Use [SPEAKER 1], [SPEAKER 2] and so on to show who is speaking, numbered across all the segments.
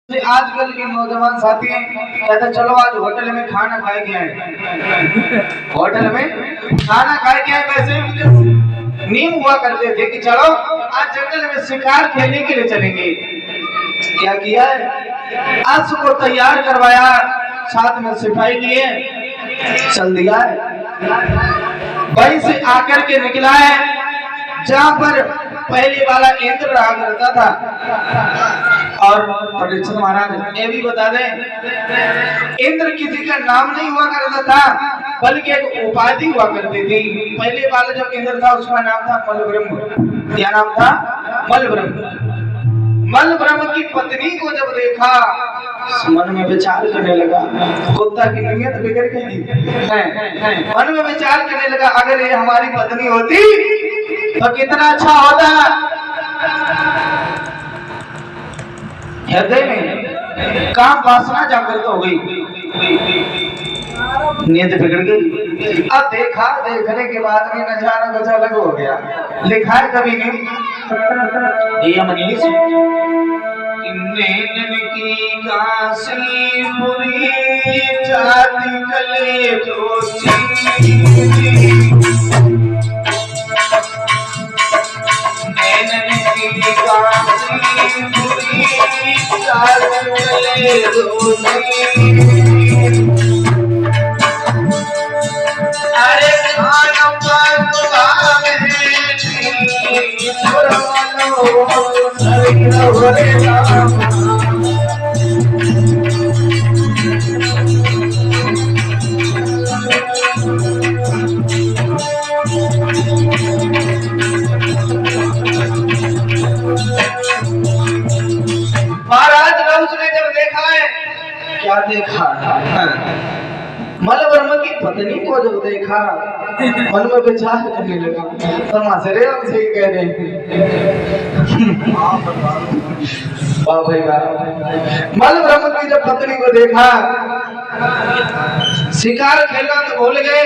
[SPEAKER 1] आजकल के नौजवान साथी कहते चलो आज होटल में खाना खाए के आए, होटल में खाना खाए के आए। वैसे मुझे नीम हुआ करते थे कि चलो आज जंगल में शिकार खेलने के लिए चलेंगे। क्या किया है, आज को तैयार करवाया, साथ में सिपाही लिए, चल दिया है। वहीं से आकर के निकला है जहां पर पहले वाला इंद्र रहा करता था। और परीक्षित महाराज ये भी बता दें, इंद्र किसी का नाम नहीं हुआ करता था बल्कि एक उपाधि हुआ करती थी। पहले वाला जो इंद्र था उसका नाम था मलब्रह्म। क्या नाम था? मलब्रह्म। मलब्रह्म की पत्नी को जब देखा मन में विचार करने लगा, कुत्ता की नीयत बिगड़ गई। मन में विचार करने लगा अगर ये हमारी पत्नी होती तो कितना अच्छा होता। हृदय में काम वासना जागृत हो गई, नींद बिगड़ गई। अब देखा, देखने के बाद में नजारा कुछ अलग हो गया। लिखा है कभी नहीं ये मनीष की काशीपुरी जाति कले अरे खाना महाराज गौस ने जब देखा है, क्या देखा? मलब्रह्म की पत्नी को जब देखा मन में विचार करने लगा, तमाशरे हमसे ही कह रहे हैं। वाह भाई वाह। मलब्रह्म की जब पत्नी को देखा, शिकार खेलना तो भूल गए,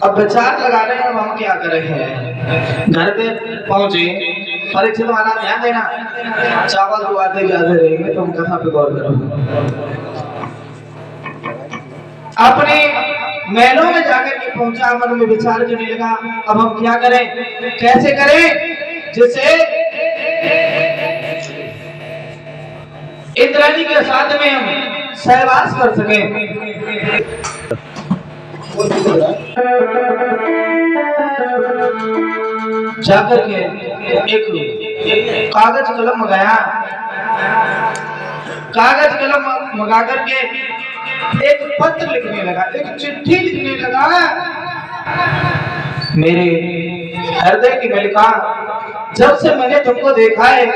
[SPEAKER 1] अब विचार लगा रहे हैं अब हम क्या कर रहे हैं। घर पे पहुंचे, परीक्षित वाला ध्यान देना, चावल तो आते जाते रहेंगे, तुम कहाँ पे गौर करो। अपने महलों में जाकर के पहुंचा, मन में विचार करने लगा अब हम क्या करें, कैसे करें जिससे इंद्राणी के साथ में हम सहवास कर सकें। जाकर के एक कागज कलम मंगाया, कागज कलम मंगा करके एक पत्र लिखने लगा, एक चिट्ठी लिखने लगा। मेरे हृदय की मलिका, जब से मैंने तुमको देखा है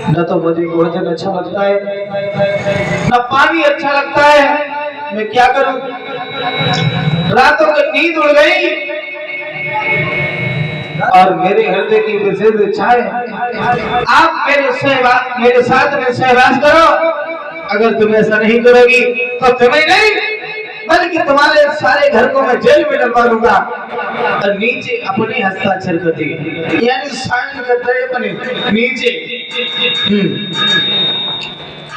[SPEAKER 1] न तो मुझे भोजन अच्छा लगता है न पानी अच्छा लगता है, मैं क्या करूं? रातों की नींद उड़ गई और मेरे हृदय की विशेष इच्छा है आप मेरे साथ में सहवास करो। अगर तुम ऐसा नहीं करोगी तो तुम्हें नहीं बल्कि तुम्हारे सारे घर को मैं जेल में डलवा दूंगा। और नीचे अपने हस्ताक्षर करती, यानी साइन करते अपने नीचे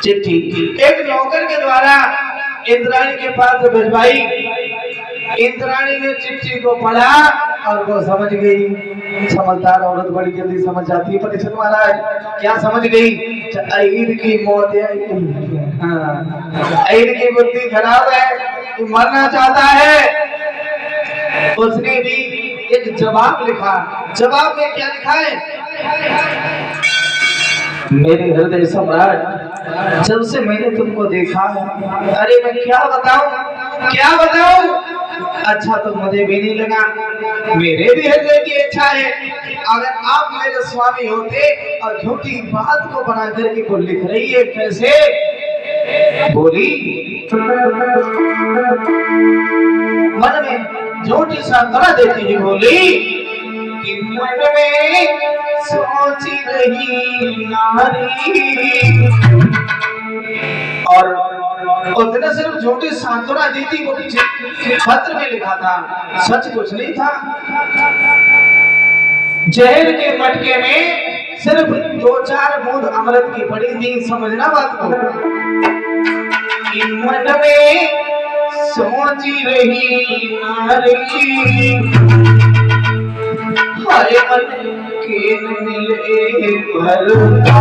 [SPEAKER 1] चिट्ठी एक नौकर के द्वारा इंद्राणी के पास भिजवाई। इंद्राणी ने चिट्ठी को पढ़ा और वो समझ गई। समझदार औरत बड़ी जल्दी समझ जाती है। परीक्षित महाराज क्या समझ गई? अहीर की मौत है, अहीर की बुद्धि खराब है, तू मरना चाहता है। उसने भी एक जवाब लिखा। जवाब में क्या लिखा है? मेरे हृदय सम्राट, जब से मैंने तुमको देखा, अरे मैं क्या बताऊं, क्या बताऊं? अच्छा तो मुझे भी नहीं लगा, मेरे भी हृदय की इच्छा है अगर आप मेरे स्वामी होते। और झूठी बात को बना करके वो लिख रही है, कैसे बोली? मन में झूठी सांत्वना देती ही बोली कि मन में सोची रही नारी। और उसने सिर्फ झूठी सांत्वना दी थी, वो पत्र में लिखा था, सच कुछ नहीं था। जहर के मटके में सिर्फ 2-4 बूंद अमृत की पड़ी थी, समझना बात को। कि मन में सोची रही नारी, हाय मन के मिले भरता।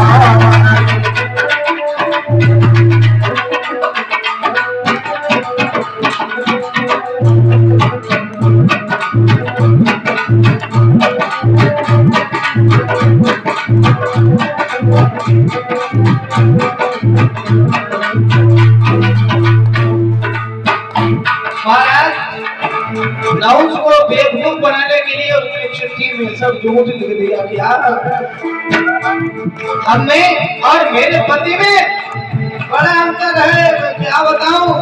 [SPEAKER 1] महाराज नहुस को बेवकूफ बनाने के लिए उसने चिट्ठी में सब झूठ लिख दिया कि हमें और मेरे पति में बड़ा अंतर है। मैं क्या बताऊं,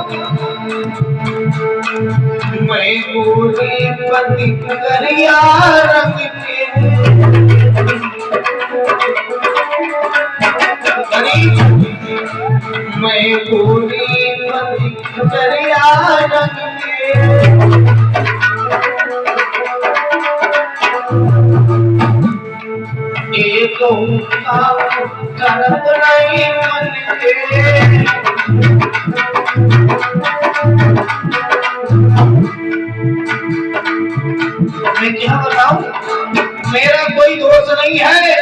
[SPEAKER 1] मैं पूरी पति करिया रंग के, मैं पूरी पति करिया रंग के, एक काम करत नहीं मन के। मैं क्या बताऊं, मेरा कोई दोष नहीं है,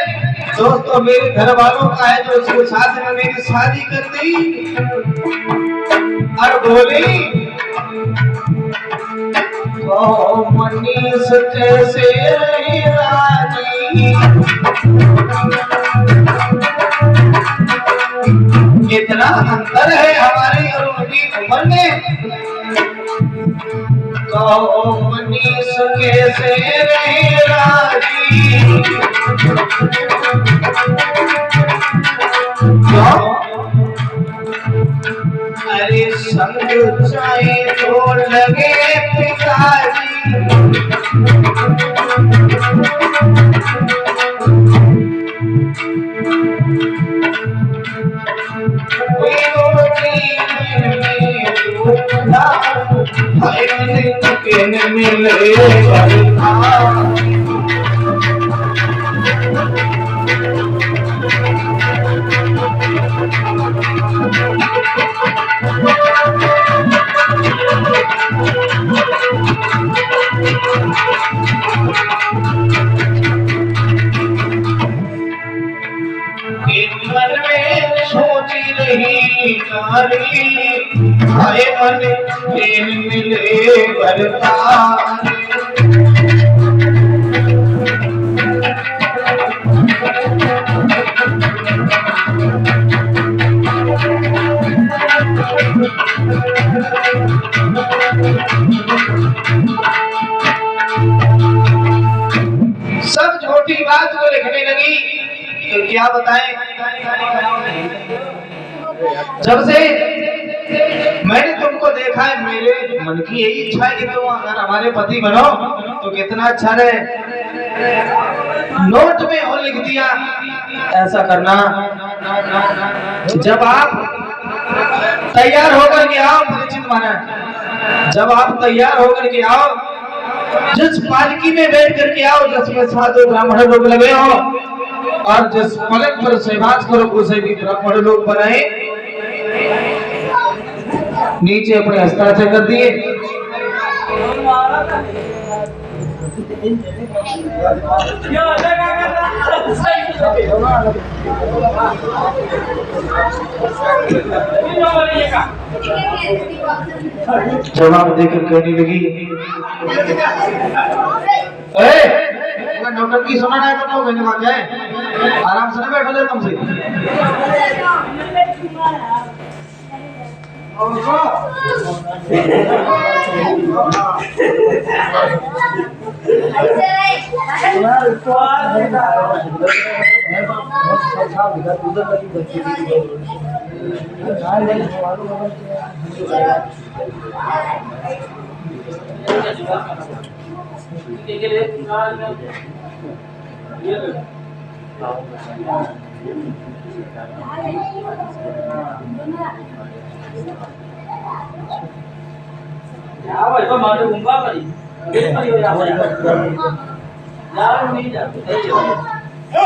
[SPEAKER 1] दोस्त तो मेरे घर वालों का है जो उसके साथ में मेरी शादी कर दी। और बोली तो मनीष कैसे रही राजी, इतना अंतर है हमारी और उनकी उम्र में, तो मनीष कैसे रही राजी। अरे संग चाहे तो लगे पिताजी, मिले मन में सोची रही नारी, हाय मन प्रेम मिले बरता। सब झूठी बात को लिखने लगी, तो क्या बताएं, जब से मैंने तुमको देखा है मेरे मन की यही इच्छा है कि तुम अगर हमारे पति बनो तो कितना अच्छा रहे। नोट में और लिख दिया ऐसा करना, जब आप तैयार होकर के आओ, परिचित माना, जब आप तैयार होकर के आओ, जिस पालकी में बैठ करके आओ जिसमें साधु ब्राह्मण लोग लगे हो, और जिस पलक पर सहवास करो उसे भी ब्राह्मण लोग बनाए, नीचे अपने हस्ताक्षर कर दिए। जवाब देकर कहने लगी, नौटंकी सुना है तो कहने लग जाए, आराम से ना बैठो जाए तुमसे।
[SPEAKER 2] एक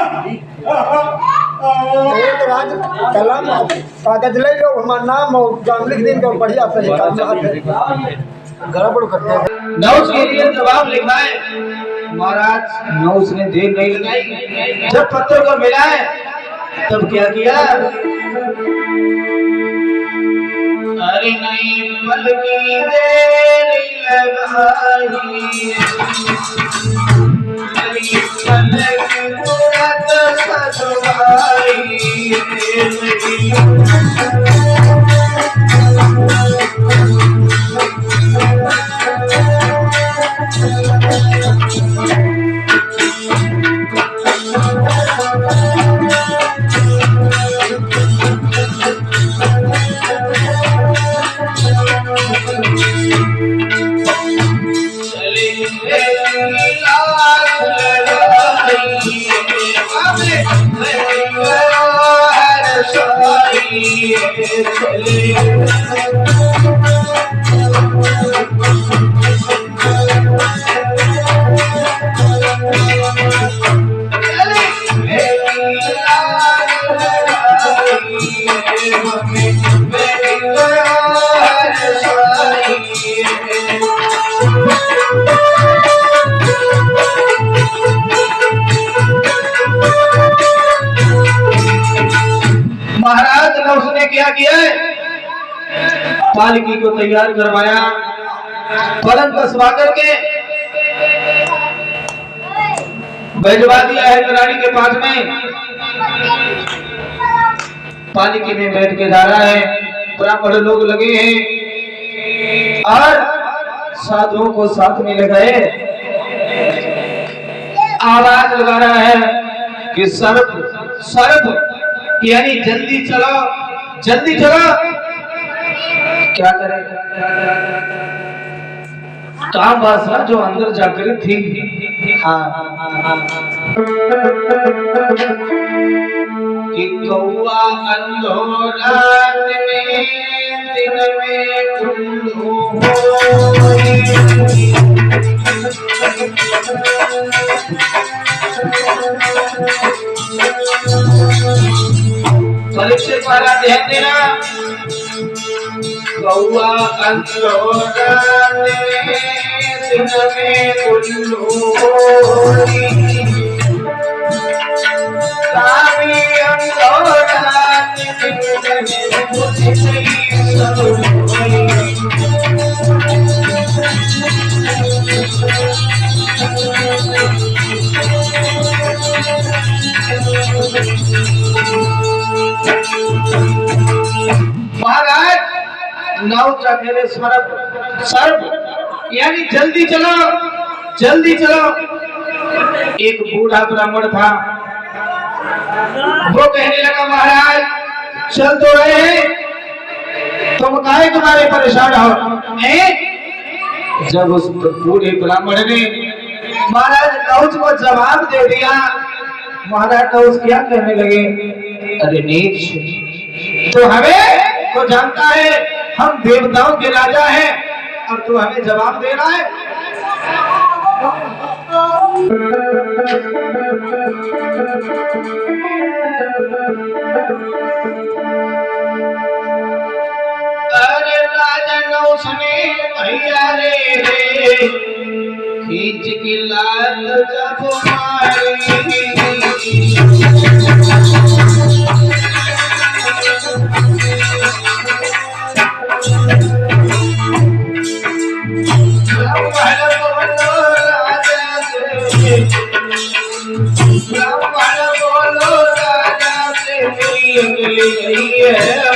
[SPEAKER 2] राज कलम कागज ले लो हमारा नाम और नाम लिख देंगे और बढ़िया से गड़बड़ करते हैं।
[SPEAKER 1] नौस के लिए जवाब लिखा है महाराज। नौस ने देर नहीं लगाई, जब पत्थर को मिला है तब क्या किया, अरे नहीं पल की देर लगाई, अरे पल की मूरत सजवाई, महाराज ने उसने क्या किया है, पालकी को तैयार करवाया, पलंग कसवा करके भेजवा दिया है रानी के पास में। पालकी में बैठ के जा रहा है, ब्राह्मण लोग लगे हैं और साधुओं को साथ में लगाए, आवाज लगा रहा है कि सर्प सर्प यानी जल्दी चलो जल्दी चलो। क्या करे, काम वासना जो अंदर जाकर थी। हाँ कि कौआ अंधो रात में दिन में उल्लू परीक्षित वाला ध्यान देना, कौआ अंधो रात में दिन में उल्लू कामी अंधो रात दिन में मुझे महाराज नौ चढ़े सर्प सर्प यानी जल्दी चलो जल्दी चलो। एक बूढ़ा ब्राह्मण था, वो कहने लगा महाराज चल तो रहे हैं, तुम काहे तुम्हारे परेशान हो। जब उस बूढ़े ब्राह्मण ने महाराज नौज को जवाब दे दिया, महाराज नौज क्या कहने लगे, अरे नीच तो हमें तो जानता है हम देवताओं के राजा हैं और तू हमें जवाब दे रहा है। अरे राजा नौस ने भैया रे खींच की लात जब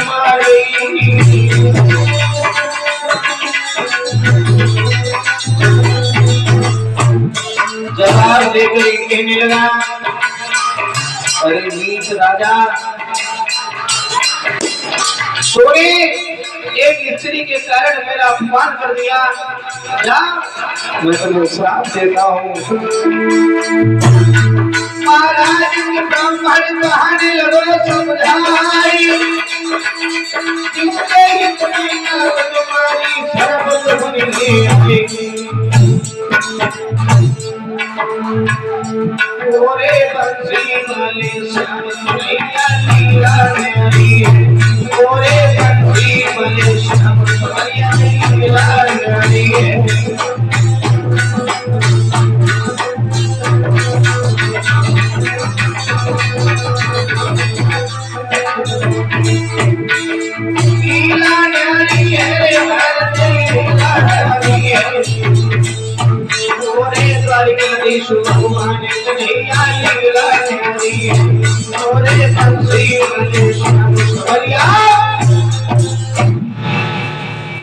[SPEAKER 1] मारी, जवाब देकर कहने लगा, अरे नीच राजा तूने एक स्त्री के कारण मेरा अपमान कर दिया, जा मैं तुम्हें श्राप देता हूँ। महाराज के ब्राह्मण कहानी लगो समझाई, इससे इतनी तुम्हारी सर्व पूरे बंसी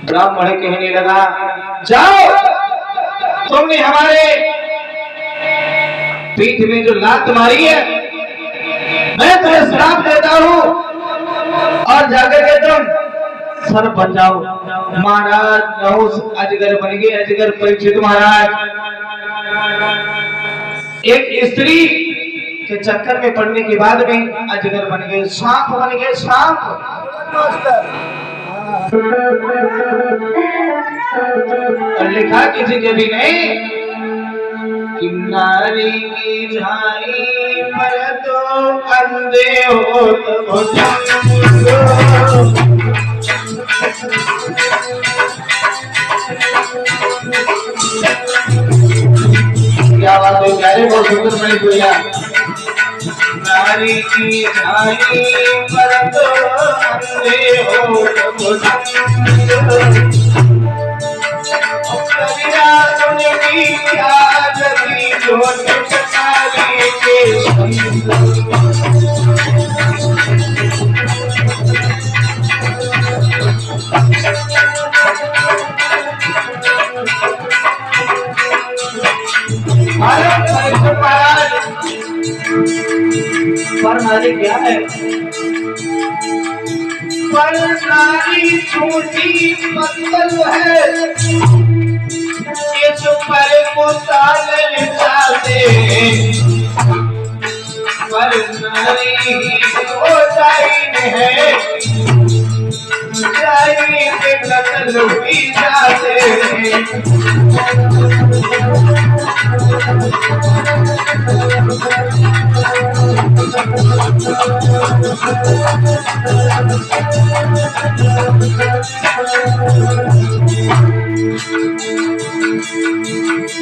[SPEAKER 1] ब्राह्मण कहने लगा, जाओ, तुमने हमारे पीठ में जो लात मारी है, मैं तुम्हें श्राप देता हूं और जाकर के तुम सर बन जाओ। महाराज नहुष अजगर बन गए। अजगर परीक्षित महाराज एक स्त्री के चक्कर में पड़ने के बाद में अजगर बन गए, सांप बन गए, सांप। और लिखा किसी के भी नहीं कि नारी की झाई पर तो अंधे हो तो क्या बात है, प्यारे बहुत सुंदर मैंने बोला। नारी की झाई पर तो अंधे हो तो कबीरा सुनगी क्या जगी जो नारी के पर नारी क्या है? पर नारी छोटी मतलब है, इस पर को ताल चाहते, पर नारी हो जाइन है, जाइन के कत्ल हुई जाते।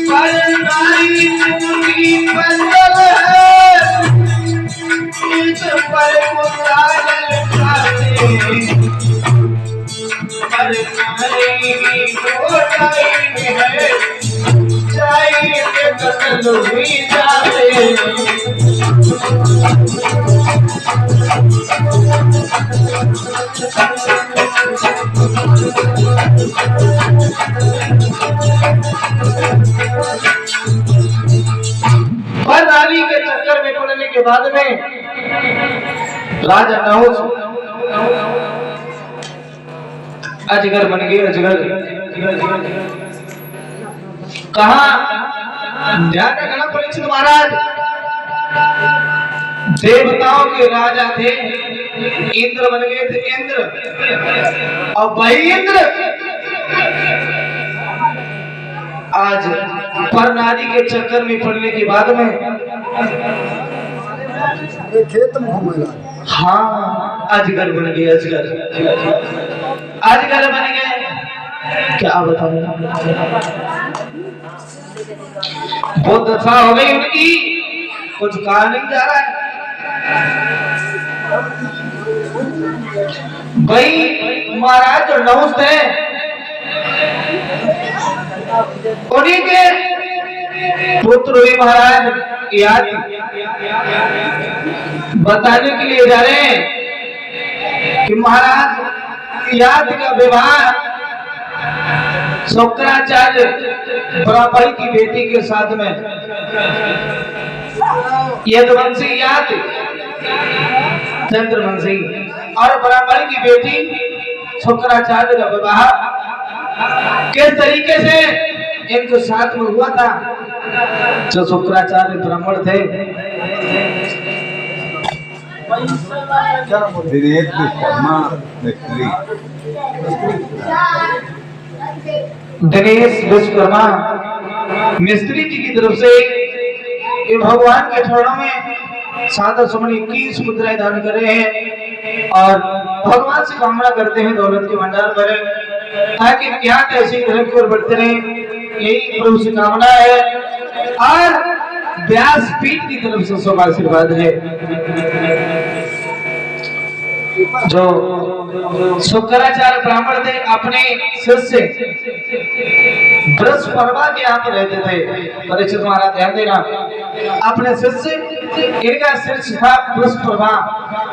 [SPEAKER 1] पर नारी पूरी बंदल है, इस पर को ताल चाहते, पर नारी हो जाइन है, जाइन के कत्ल हुई जाते। पर नारी के चक्कर में पड़ने के बाद में राजा नहुष अजगर बन गए। अजगर कहा, ध्यान रखना परीक्षित महाराज, देवताओं के राजा थे, इंद्र बन गए थे, इंद्र। और वही इंद्र आज पर नारी के चक्कर में पड़ने के बाद में
[SPEAKER 2] खेत में घूमेगा।
[SPEAKER 1] हाँ, अजगर बन गए। अजगर अजगर बन गए। क्या बताऊं, बहुत दशा हो गई उनकी, कुछ कहा नहीं जा रहा है। भाई महाराज जो नहुष थे, उन्हीं के पुत्र हुए महाराज याद बताने के लिए जा रहे हैं कि महाराज याद का विवाह शुक्राचार्य ब्राह्मण की बेटी के साथ में यदुवंशी याद चंद्रवंशी और ब्राह्मण की बेटी शुक्राचार्य का विवाह किस तरीके से इनके साथ में हुआ था। जो शुक्राचार्य ब्राह्मण थे,
[SPEAKER 3] दिनेश विश्वकर्मा मिस्त्री,
[SPEAKER 1] दिनेश विश्वकर्मा मिस्त्री जी की तरफ से भगवान के चरणों में सादर सुमन 21 मुद्राएं दान कर रहे हैं। और भगवान से कामना करते हैं दौलत के भंडार भरे, ताकि क्या ऐसी तरह की ओर बढ़ते रहे, यही प्रभु से कामना है। और व्यासपीठ की तरफ से सब आशीर्वाद है। जो शुक्राचार्य ब्राह्मण थे, अपने शिष्य बृहस्पति के यहाँ पे रहते थे। परीक्षित महाराज ध्यान देना, अपने शिष्य, इनका शिष्य था बृहस्पति,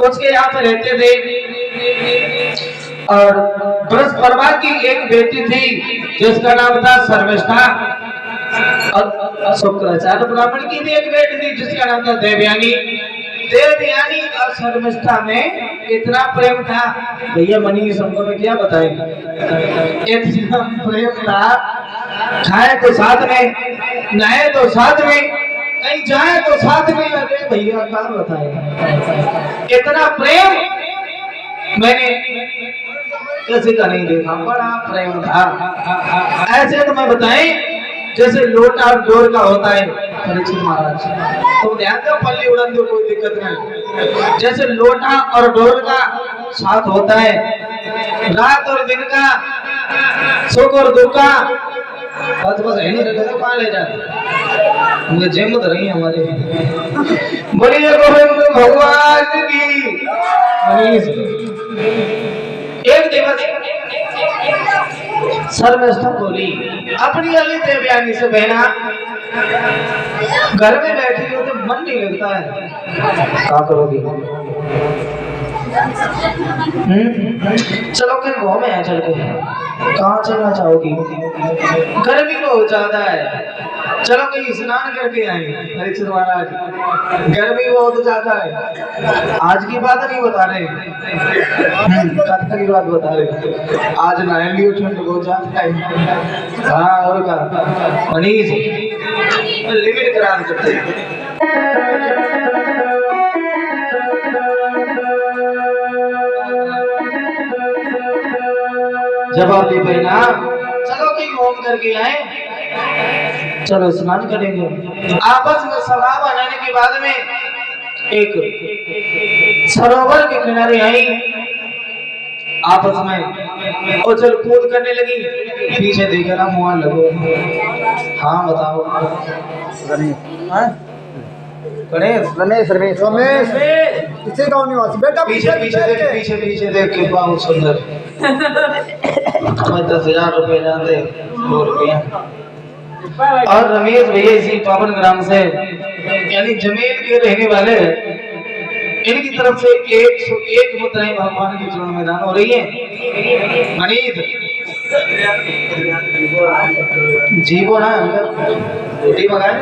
[SPEAKER 1] उसके यहाँ पे रहते थे। और बृहस्पति की एक बेटी थी जिसका नाम था सर्वेष्ठा, और शुक्राचार्य ब्राह्मण की भी एक बेटी थी जिसका नाम था देवयानी। देवयानी और शर्मिष्ठा में इतना प्रेम था, भैया मनी सबको में क्या बताए, इतना प्रेम था, खाए तो साथ में, नहाए तो साथ में, कहीं जाए तो साथ में। अरे भैया क्या बताए, इतना प्रेम मैंने किसी का नहीं देखा, बड़ा प्रेम था। ऐसे तो मैं बताएं जैसे लोटा और डोर का होता है। परीक्षित महाराज तो ध्यान दो, पल्ली उड़न दो, कोई दिक्कत नहीं। जैसे लोटा और डोर का साथ होता है, रात और दिन का, सुख और दुख का, बस बस है नहीं रखे तो कहाँ ले जाते, मुझे जेमत रही हमारे। बोलिए गोविंद भगवान की। एक दिवस सर्वेष्ठा बोली अपनी अली देवयानी से, बहना घर में बैठी हो तो मन नहीं लगता है, क्या करोगी? चलो कहीं घूमे हैं, चल के कहाँ चलना चाहोगी? गर्मी बहुत ज्यादा है, चलो कहीं स्नान करके आए। परीक्षित महाराज गर्मी बहुत ज्यादा है, आज की बात नहीं बता रहे, कल की बात बता रहे। आज नहाए लियो, ठंड बहुत ज्यादा है। हाँ और का मनीष लिमिट करा करते हैं। जवाब दी बहना, चलो कहीं घूम करके आए, चलो स्नान करेंगे। आपस में सलाह बनाने के बाद में एक सरोवर के किनारे आई, आपस में उछल कूद करने लगी। पीछे देखे ना मुँह लगो। हाँ बताओ
[SPEAKER 2] रमेश इसी गाँव निवासी बेटा।
[SPEAKER 1] पीछे पीछे देख के बहुत सुंदर। मैं 10,000 रुपए जानते, 2 रुपया। और रमेश भैया इसी पावन ग्राम से यानी जमीन के रहने वाले, इनकी तरफ से 101 मुद्राएं भगवान के चरणों में दान हो रही है। मनीष जीवो ना रोटी मंगाए।